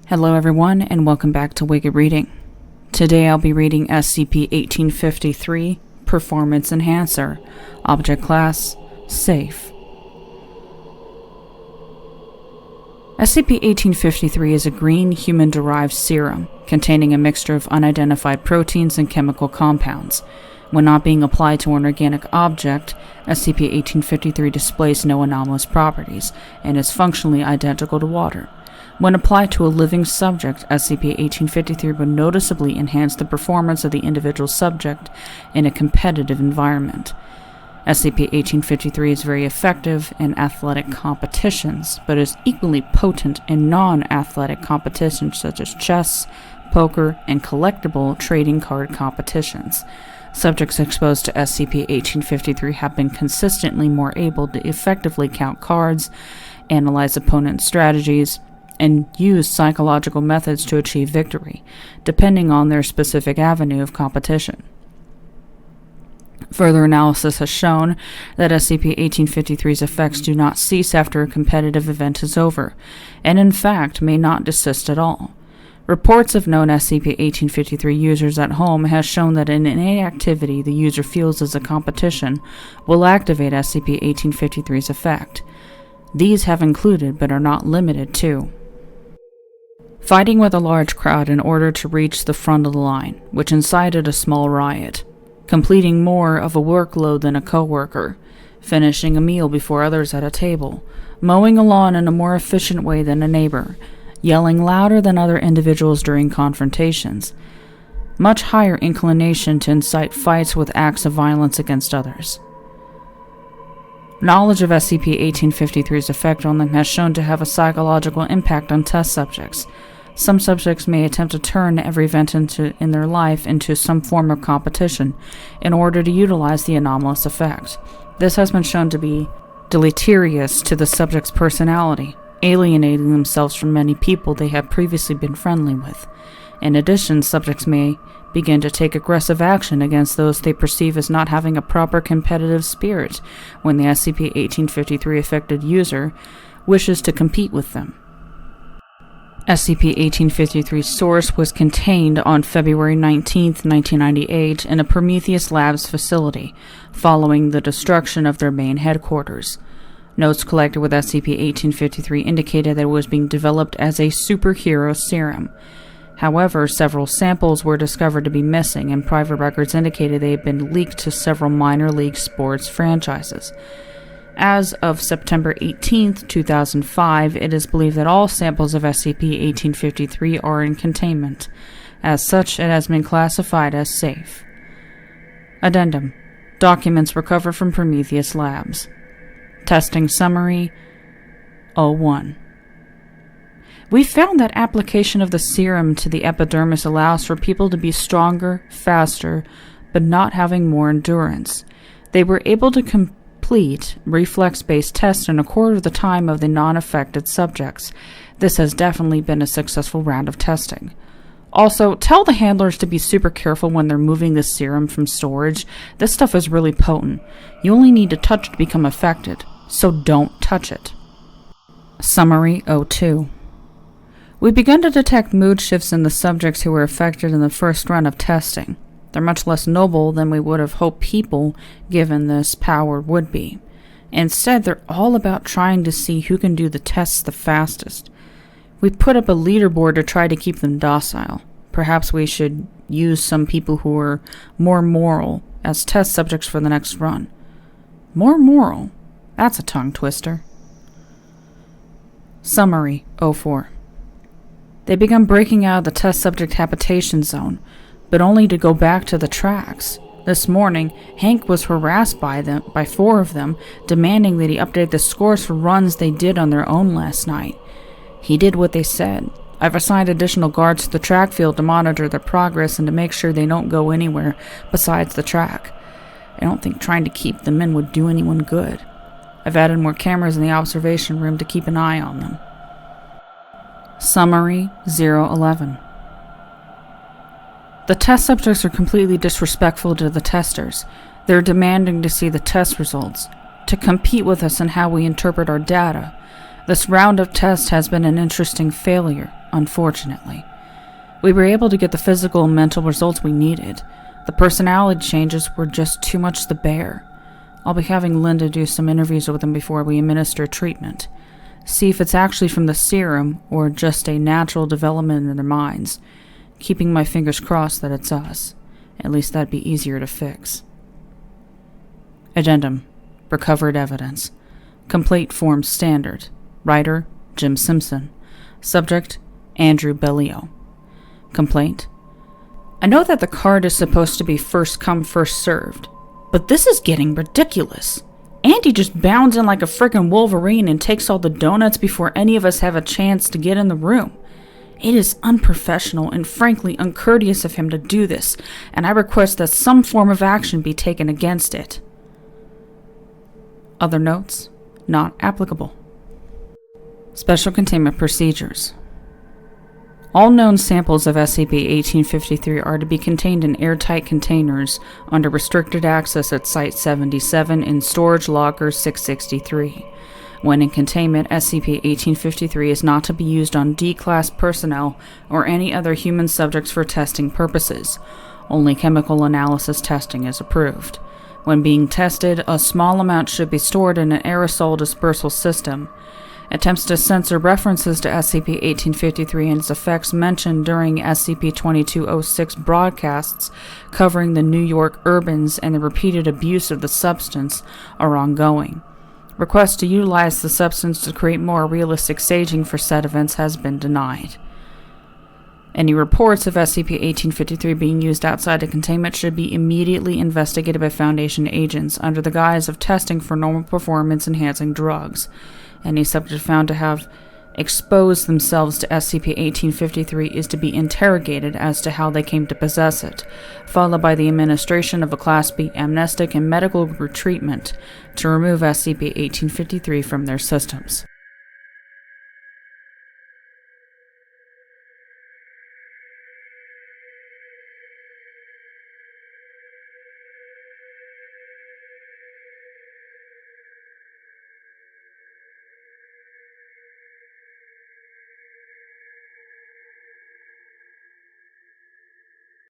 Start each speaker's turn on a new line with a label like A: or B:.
A: Hello everyone, and welcome back to Wicked Reading. Today I'll be reading SCP-1853, Performance Enhancer, Object Class, Safe. SCP-1853 is a green human-derived serum containing a mixture of unidentified proteins and chemical compounds. When not being applied to an organic object, SCP-1853 displays no anomalous properties and is functionally identical to water. When applied to a living subject, SCP-1853 would noticeably enhance the performance of the individual subject in a competitive environment. SCP-1853 is very effective in athletic competitions, but is equally potent in non-athletic competitions such as chess, poker, and collectible trading card competitions. Subjects exposed to SCP-1853 have been consistently more able to effectively count cards, analyze opponent strategies, and use psychological methods to achieve victory, depending on their specific avenue of competition. Further analysis has shown that SCP-1853's effects do not cease after a competitive event is over, and in fact may not desist at all. Reports of known SCP-1853 users at home has shown that in any activity the user feels as a competition will activate SCP-1853's effect. These have included, but are not limited to, fighting with a large crowd in order to reach the front of the line, which incited a small riot, completing more of a workload than a coworker, finishing a meal before others at a table, mowing a lawn in a more efficient way than a neighbor, yelling louder than other individuals during confrontations, much higher inclination to incite fights with acts of violence against others. Knowledge of SCP-1853's effect on them has shown to have a psychological impact on test subjects. Some subjects may attempt to turn every event in their life into some form of competition in order to utilize the anomalous effect. This has been shown to be deleterious to the subject's personality, alienating themselves from many people they have previously been friendly with. In addition, subjects may begin to take aggressive action against those they perceive as not having a proper competitive spirit when the SCP-1853 affected user wishes to compete with them. SCP-1853's source was contained on February 19, 1998 in a Prometheus Labs facility, following the destruction of their main headquarters. Notes collected with SCP-1853 indicated that it was being developed as a superhero serum. However, several samples were discovered to be missing, and private records indicated they had been leaked to several minor league sports franchises. As of September 18, 2005, it is believed that all samples of SCP-1853 are in containment. As such, it has been classified as safe. Addendum: Documents recovered from Prometheus Labs. Testing Summary 01. We found that application of the serum to the epidermis allows for people to be stronger, faster, but not having more endurance. They were able to complete reflex-based tests in a quarter of the time of the non-affected subjects. This has definitely been a successful round of testing. Also, tell the handlers to be super careful when they're moving the serum from storage. This stuff is really potent. You only need to touch it to become affected, so don't touch it. Summary 02. We've begun to detect mood shifts in the subjects who were affected in the first run of testing. They're much less noble than we would have hoped people given this power would be. Instead, they're all about trying to see who can do the tests the fastest. We put up a leaderboard to try to keep them docile. Perhaps we should use some people who are more moral as test subjects for the next run. More moral? That's a tongue twister. Summary 04. They began breaking out of the test subject habitation zone, but only to go back to the tracks. This morning, Hank was harassed by 4 of them, demanding that he update the scores for runs they did on their own last night. He did what they said. I've assigned additional guards to the track field to monitor their progress and to make sure they don't go anywhere besides the track. I don't think trying to keep them in would do anyone good. I've added more cameras in the observation room to keep an eye on them. Summary 011. The test subjects are completely disrespectful to the testers. They're demanding to see the test results, to compete with us in how we interpret our data. This round of tests has been an interesting failure. unfortunately. We were able to get the physical and mental results we needed. The personality changes were just too much to bear. I'll be having Linda do some interviews with him before we administer treatment. See if it's actually from the serum or just a natural development in their minds. Keeping my fingers crossed that it's us. At least that'd be easier to fix. Addendum. Recovered evidence. Complete form standard. Writer, Jim Simpson. Subject, Andrew Bellio. Complaint. I know that the card is supposed to be first come, first served, but this is getting ridiculous. Andy just bounds in like a frickin' Wolverine and takes all the donuts before any of us have a chance to get in the room. It is unprofessional and frankly uncourteous of him to do this, and I request that some form of action be taken against it. Other notes, not applicable. Special Containment Procedures. All known samples of SCP-1853 are to be contained in airtight containers under restricted access at Site-77 in Storage Locker 663. When in containment, SCP-1853 is not to be used on D-Class personnel or any other human subjects for testing purposes. Only chemical analysis testing is approved. When being tested, a small amount should be stored in an aerosol dispersal system. Attempts to censor references to SCP-1853 and its effects mentioned during SCP-2206 broadcasts covering the New York urbans and the repeated abuse of the substance are ongoing. Requests to utilize the substance to create more realistic staging for said events has been denied. Any reports of SCP-1853 being used outside of containment should be immediately investigated by Foundation agents under the guise of testing for normal performance-enhancing drugs. Any subject found to have exposed themselves to SCP-1853 is to be interrogated as to how they came to possess it, followed by the administration of a Class B amnestic and medical treatment to remove SCP-1853 from their systems.